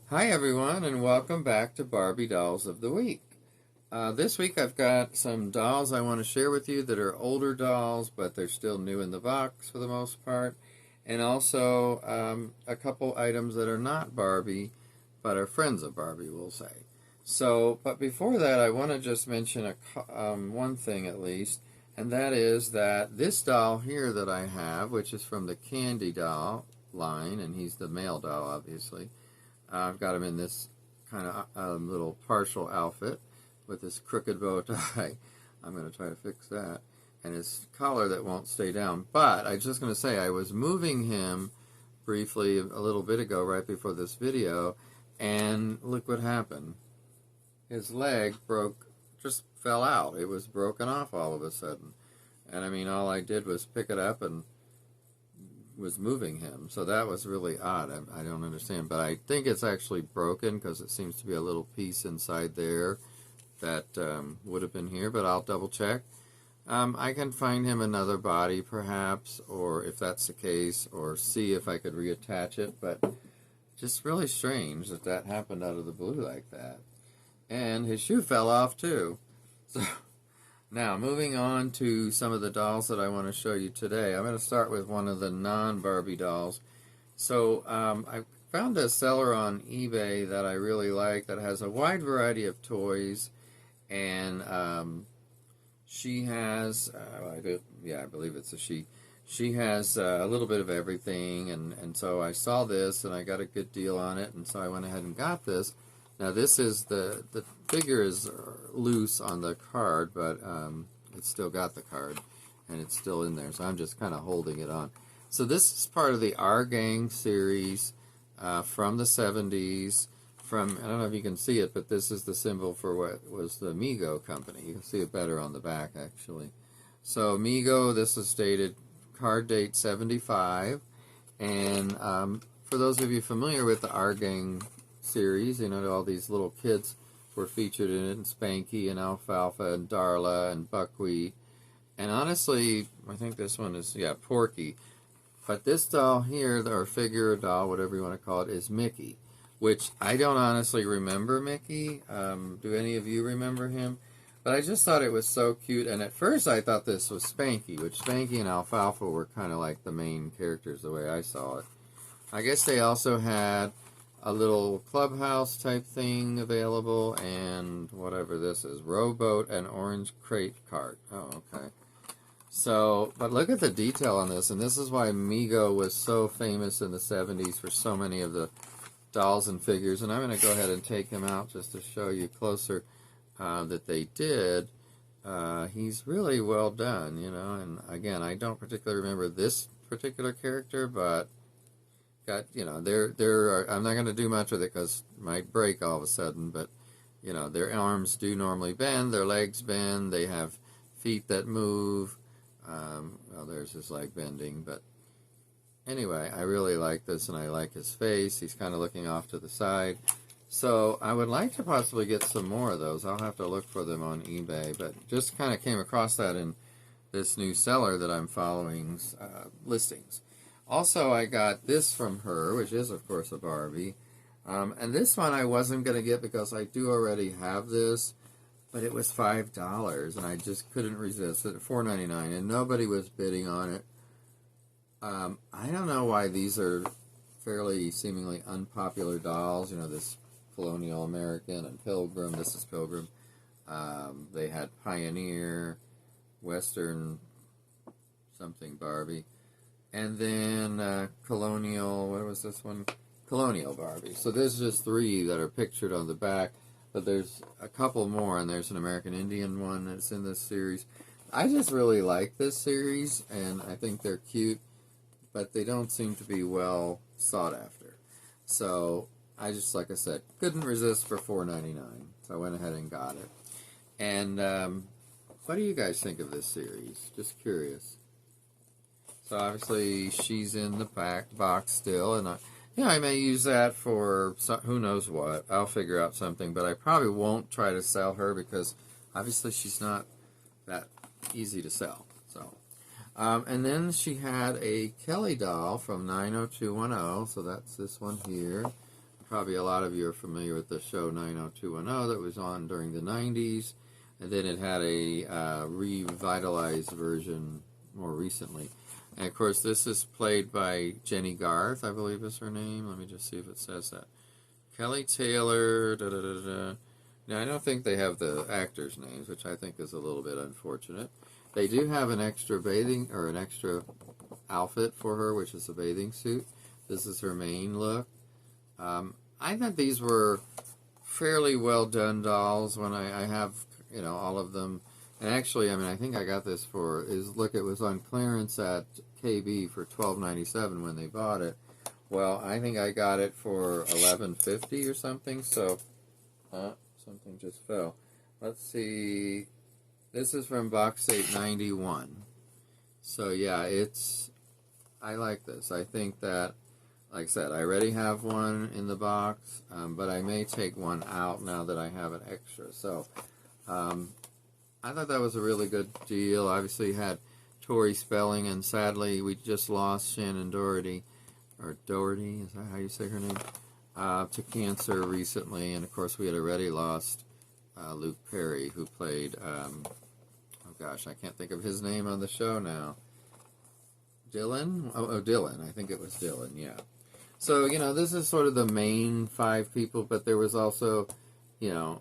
Hi everyone, and welcome back to Barbie Dolls of the Week. This week I've got some dolls I want to share with you that are older dolls, but they're still new in the box for the most part, and also a couple items that are not Barbie, but are friends of Barbie, we'll say. So, but before that, I want to just mention one thing at least, and that is that this doll here that I have, which is from the Candy Doll line, and he's the male doll, obviously. I've got him in this kind of little partial outfit with this crooked bow tie. I'm going to try to fix that. And his collar that won't stay down. But I was just going to say, I was moving him briefly a little bit ago, right before this video, and look what happened. His leg just fell out. It was broken off all of a sudden. And I mean, all I did was pick it up and was moving him, so that was really odd. I don't understand, but I think it's actually broken because it seems to be a little piece inside there that would have been here, but I'll double check. I can find him another body perhaps, or if that's the case, or see if I could reattach it, but just really strange that that happened out of the blue like that. And his shoe fell off too. So now, moving on to some of the dolls that I want to show you today. I'm going to start with one of the non-Barbie dolls. So, I found a seller on eBay that I really like that has a wide variety of toys, and she has, I believe it's a she. She has a little bit of everything, and so I saw this, and I got a good deal on it, and so I went ahead and got this. Now this is the figure is loose on the card, but it's still got the card, and it's still in there, so I'm just kind of holding it on. So this is part of the Our Gang series from the 70s. I don't know if you can see it, but this is the symbol for what was the Mego company. You can see it better on the back, actually. So Mego, this is dated card date 75, and for those of you familiar with the Our Gang series, you know, all these little kids were featured in it, and Spanky and Alfalfa and Darla and Buckwheat, and honestly I think this one is Porky, but this doll here, or figure doll, whatever you want to call it, is Mickey, which I don't honestly remember Mickey. Do any of you remember him? But I just thought it was so cute, and at first I thought this was Spanky, which Spanky and Alfalfa were kind of like the main characters the way I saw it. I guess they also had a little clubhouse type thing available, and whatever this is, rowboat and orange crate cart. Oh, okay. So, but look at the detail on this, and this is why Mego was so famous in the 70s for so many of the dolls and figures. And I'm going to go ahead and take him out just to show you closer that they did. He's really well done, you know, and again, I don't particularly remember this particular character, but you know, I'm not going to do much with it because it might break all of a sudden, but you know, their arms do normally bend, their legs bend, they have feet that move. Well, there's his leg bending, but anyway, I really like this, and I like his face. He's kind of looking off to the side. So I would like to possibly get some more of those. I'll have to look for them on eBay, but just kind of came across that in this new seller that I'm following's listings. Also, I got this from her, which is, of course, a Barbie. And this one I wasn't going to get because I do already have this, but it was $5, and I just couldn't resist it. $4.99, and nobody was bidding on it. I don't know why these are fairly seemingly unpopular dolls. You know, this Colonial American and Pilgrim. This is Pilgrim. They had Pioneer, Western something Barbie. And then Colonial, what was this one? Colonial Barbie. So there's just 3 that are pictured on the back, but there's a couple more, and there's an American Indian one that's in this series. I just really like this series, and I think they're cute, but they don't seem to be well sought after. So I just, like I said, couldn't resist for $4.99, so I went ahead and got it. And what do you guys think of this series? Just curious. So obviously she's in the back box still, and I may use that for who knows what. I'll figure out something, but I probably won't try to sell her because obviously she's not that easy to sell. So, and then she had a Kelly doll from 90210, so that's this one here. probably a lot of you are familiar with the show 90210 that was on during the 90s. And then it had a revitalized version more recently. And of course, this is played by Jenny Garth, I believe is her name. Let me just see if it says that. Kelly Taylor, da-da-da-da. Now, I don't think they have the actors' names, which I think is a little bit unfortunate. They do have an extra an extra outfit for her, which is a bathing suit. This is her main look. I thought these were fairly well done dolls when I have, all of them. And actually, I think I got this it was on clearance at KB for $12.97 when they bought it. Well, I think I got it for $11.50 or something, so, something just fell. Let's see, this is from box date 91. So yeah, I like this. I think that, like I said, I already have one in the box, but I may take one out now that I have an extra. So, I thought that was a really good deal. Obviously had Tori Spelling, and sadly we just lost Shannon Doherty, or Doherty, is that how you say her name, to cancer recently. And of course we had already lost Luke Perry, who played, oh gosh, I can't think of his name on the show now. Dylan? Oh, Dylan. I think it was Dylan, yeah. So, this is sort of the main 5 people, but there was also, the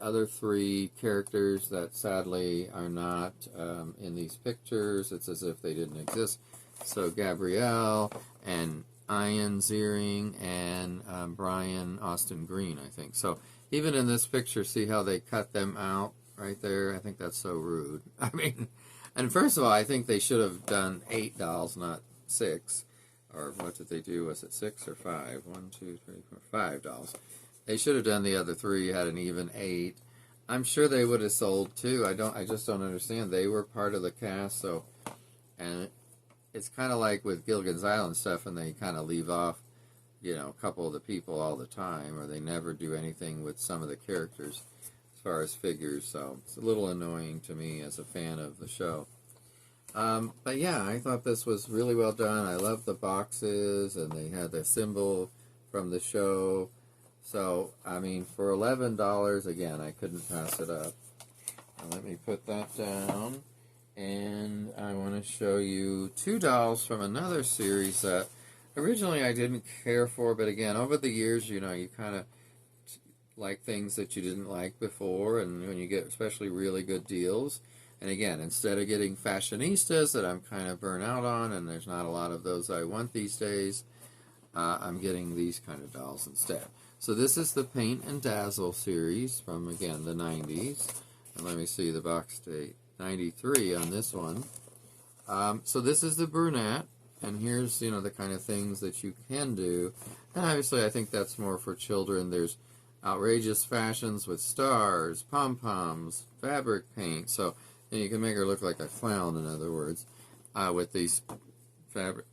other 3 characters that sadly are not in these pictures. It's as if they didn't exist. So Gabrielle and Ian Ziering and Brian Austin Green, I think. So even in this picture, see how they cut them out right there? I think that's so rude. And first of all, I think they should have done 8 dolls, not 6. Or what did they do? Was it 6 or 5? 1, 2, 3, 4, 5 dolls. They should have done the other 3, had an even 8. I'm sure they would have sold too. I just don't understand. They were part of the cast, so, and it's kind of like with Gilligan's Island stuff, and they kind of leave off, a couple of the people all the time, or they never do anything with some of the characters as far as figures, so it's a little annoying to me as a fan of the show. But yeah, I thought this was really well done. I love the boxes, and they had the symbol from the show. So, for $11, again, I couldn't pass it up. Now, let me put that down. And I want to show you 2 dolls from another series that originally I didn't care for, but again, over the years, you kind of like things that you didn't like before, and when you get especially really good deals. And again, instead of getting fashionistas that I'm kind of burnt out on, and there's not a lot of those I want these days, I'm getting these kind of dolls instead. So this is the Paint and Dazzle series from, again, the 90s. And let me see the box date. 93 on this one. So this is the brunette, and here's, the kind of things that you can do. And obviously I think that's more for children. There's outrageous fashions with stars, pom-poms, fabric paint. So you can make her look like a clown, in other words, with these fabric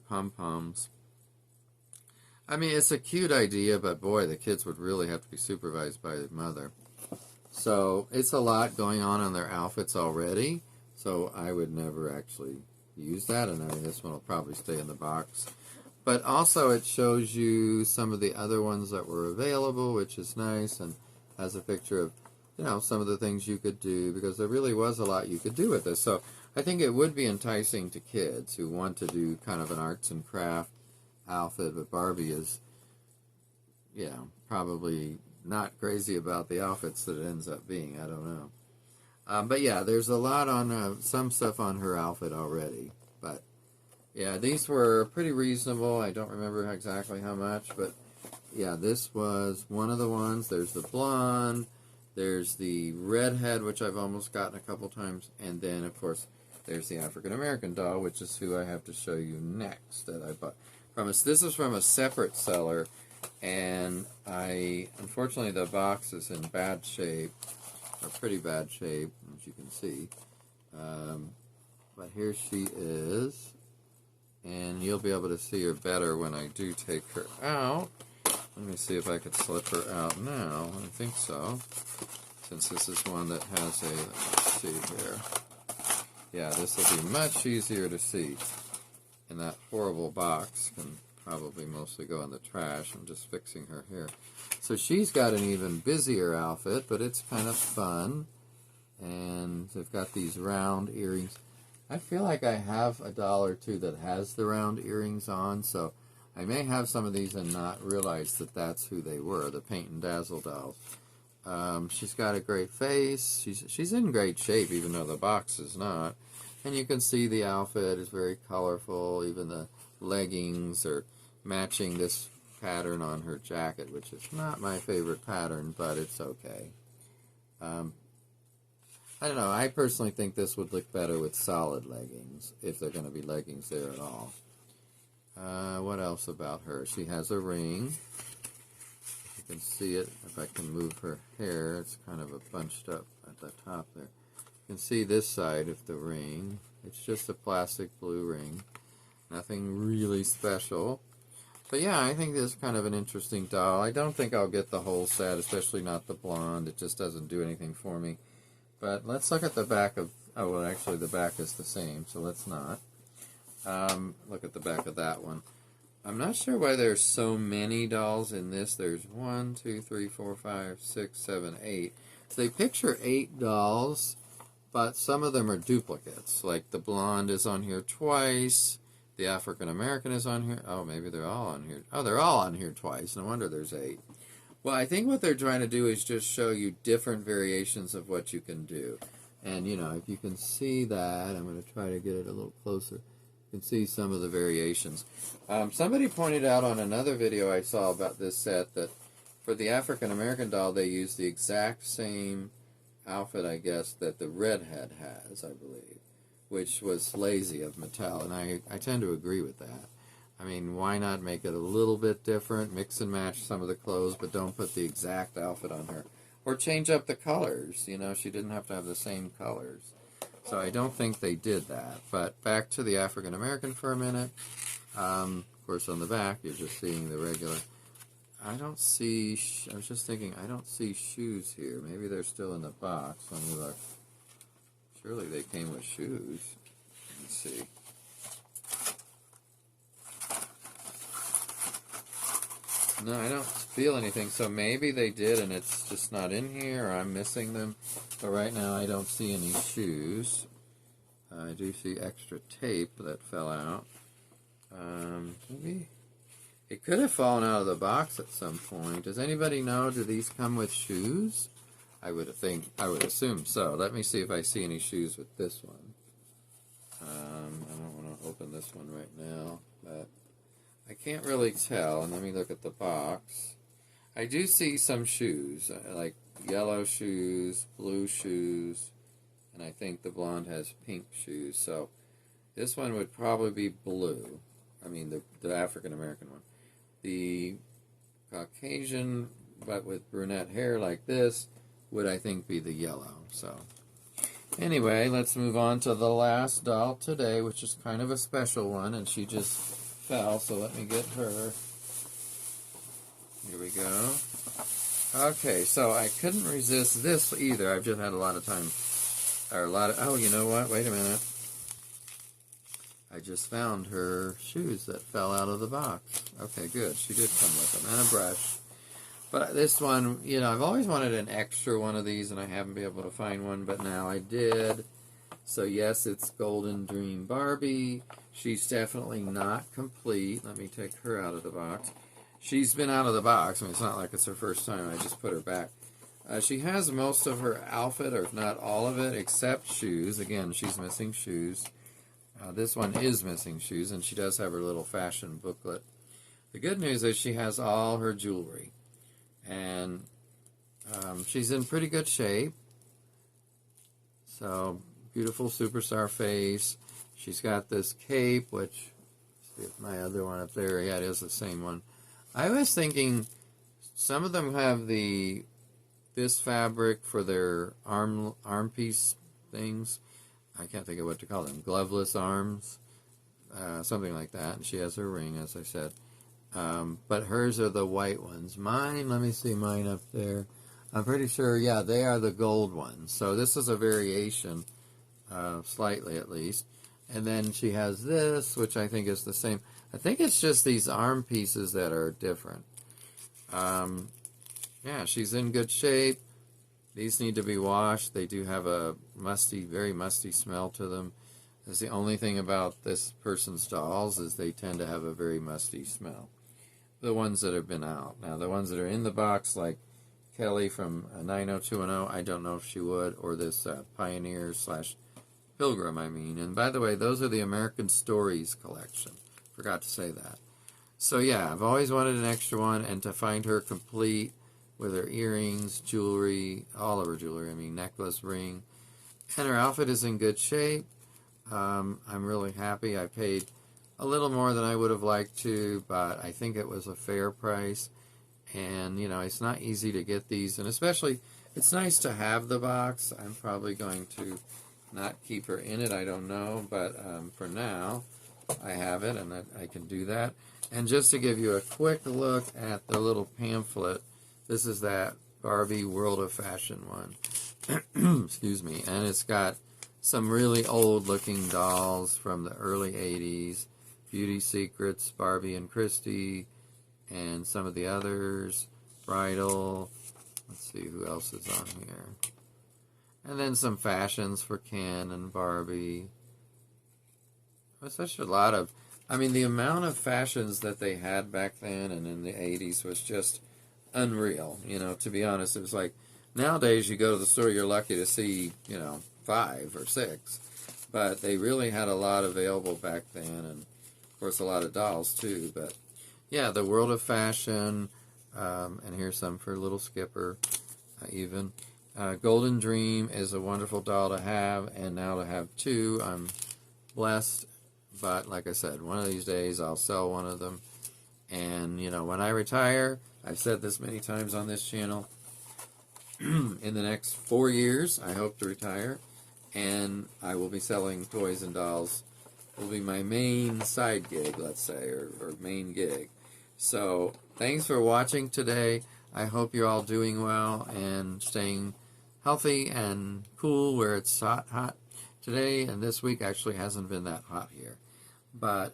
pom-poms. It's a cute idea, but boy, the kids would really have to be supervised by the mother. So it's a lot going on their outfits already, so I would never actually use that, and this one will probably stay in the box. But also it shows you some of the other ones that were available, which is nice, and has a picture of, some of the things you could do, because there really was a lot you could do with this. So I think it would be enticing to kids who want to do kind of an arts and craft outfit, but Barbie is, probably not crazy about the outfits that it ends up being. I don't know. But yeah, there's a lot on, some stuff on her outfit already. But yeah, these were pretty reasonable. I don't remember exactly how much, but yeah, this was one of the ones. There's the blonde, there's the redhead, which I've almost gotten a couple times, and then of course there's the African American doll, which is who I have to show you next that I bought. This is from a separate seller, and unfortunately the box is in bad shape, or pretty bad shape, as you can see. But here she is, and you'll be able to see her better when I do take her out. Let me see if I could slip her out now. I think so, since this is one that has let's see here. Yeah, this will be much easier to see. And that horrible box can probably mostly go in the trash. I'm just fixing her hair. So she's got an even busier outfit, but it's kind of fun. And they've got these round earrings. I feel like I have a doll or two that has the round earrings on, so I may have some of these and not realize that that's who they were, the Paint and Dazzle dolls. She's got a great face. She's in great shape, even though the box is not. And you can see the outfit is very colorful. Even the leggings are matching this pattern on her jacket, which is not my favorite pattern, but it's okay. I don't know. I personally think this would look better with solid leggings, if they're going to be leggings there at all. What else about her? She has a ring. You can see it if I can move her hair. It's kind of a bunched up at the top there. You can see this side of the ring. It's just a plastic blue ring. Nothing really special. But yeah, I think this is kind of an interesting doll. I don't think I'll get the whole set, especially not the blonde. It just doesn't do anything for me. But let's look at the back of... Oh, well, actually, the back is the same, so let's not. Look at the back of that one. I'm not sure why there's so many dolls in this. There's 1, 2, 3, 4, 5, 6, 7, 8. So they picture 8 dolls, but some of them are duplicates. Like the blonde is on here twice. The African American is on here. Oh, maybe they're all on here. Oh, they're all on here twice. No wonder there's 8. Well, I think what they're trying to do is just show you different variations of what you can do. And, you know, if you can see that, I'm going to try to get it a little closer. You can see some of the variations. Somebody pointed out on another video I saw about this set that for the African American doll, they use the exact same outfit, I guess, that the redhead has, I believe, which was lazy of Mattel. And I tend to agree with that. I mean, why not make it a little bit different, mix and match some of the clothes, but don't put the exact outfit on her. Or change up the colors. You know, she didn't have to have the same colors. So I don't think they did that. But back to the African American for a minute. Of course, on the back, you're just seeing the regular. I don't see, I was just thinking, I don't see shoes here. Maybe they're still in the box. Let me look. Surely they came with shoes. Let's see. No, I don't feel anything, so maybe they did and it's just not in here, or I'm missing them. But right now I don't see any shoes. I do see extra tape that fell out. Maybe it could have fallen out of the box at some point. Does anybody know, do these come with shoes? I would assume so. Let me see if I see any shoes with this one. I don't want to open this one right now, but I can't really tell, and let me look at the box. I do see some shoes, like yellow shoes, blue shoes, and I think the blonde has pink shoes. So this one would probably be blue. I mean, the African-American one. The Caucasian, but with brunette hair like this, would I think be the yellow. So anyway, let's move on to the last doll today, which is kind of a special one, and she just fell, so let me get her. Here we go. Okay, so I couldn't resist this either. I've just had a lot of time, oh, you know what? Wait a minute. I just found her shoes that fell out of the box. Okay, good. She did come with them, and a brush. But this one, you know, I've always wanted an extra one of these, and I haven't been able to find one, but now I did. So yes, it's Golden Dream Barbie. She's definitely not complete. Let me take her out of the box. She's been out of the box. I mean, it's not like it's her first time. I just put her back. She has most of her outfit, or if not all of it, except shoes. Again, she's missing shoes. This one is missing shoes, and she does have her little fashion booklet. The good news is she has all her jewelry. And she's in pretty good shape. So, beautiful superstar face. She's got this cape, which, see if my other one up there, yeah, it is the same one. I was thinking some of them have this fabric for their arm piece things. I can't think of what to call them. Gloveless arms, something like that. And she has her ring, as I said. But hers are the white ones. Mine, let me see mine up there. I'm pretty sure, yeah, they are the gold ones. So this is a variation, slightly at least. And then she has this, which I think is the same. I think it's just these arm pieces that are different. Yeah, she's in good shape. These need to be washed. They do have a musty, very musty smell to them. That's the only thing about this person's dolls is they tend to have a very musty smell. The ones that have been out. Now, the ones that are in the box, like Kelly from 90210, I don't know if she would, or this Pioneer slash Pilgrim, I mean. And by the way, those are the American Stories collection. Forgot to say that. So yeah, I've always wanted an extra one, and to find her complete with her earrings, jewelry, all of her jewelry, I mean necklace, ring, and her outfit is in good shape. I'm really happy. I paid a little more than I would have liked to, but I think it was a fair price. And, you know, it's not easy to get these, and especially, it's nice to have the box. I'm probably going to not keep her in it, I don't know, but for now, I have it, and I can do that. And just to give you a quick look at the little pamphlet, this is that Barbie World of Fashion one. Excuse me. And it's got some really old-looking dolls from the early 80s. Beauty Secrets, Barbie and Christie, and some of the others. Bridal. Let's see who else is on here. And then some fashions for Ken and Barbie. There's such a lot of... I mean, the amount of fashions that they had back then and in the 80s was just unreal. You know, to be honest, it was like, nowadays you go to the store, you're lucky to see, you know, 5 or 6. But they really had a lot available back then, and of course a lot of dolls too. But yeah, the World of Fashion, and here's some for Little Skipper, even. Golden Dream is a wonderful doll to have, and now to have 2, I'm blessed. But like I said, one of these days I'll sell one of them. And, you know, when I retire, I've said this many times on this channel, in the next 4 years, I hope to retire. And I will be selling toys and dolls. It will be my main side gig, let's say, or main gig. So, thanks for watching today. I hope you're all doing well and staying healthy and cool where it's hot today. And this week actually hasn't been that hot here. But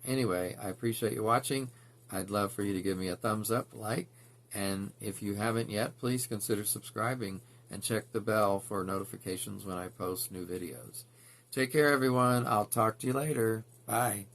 anyway, I appreciate you watching. I'd love for you to give me a thumbs up, like, and if you haven't yet, please consider subscribing and check the bell for notifications when I post new videos. Take care, everyone. I'll talk to you later. Bye.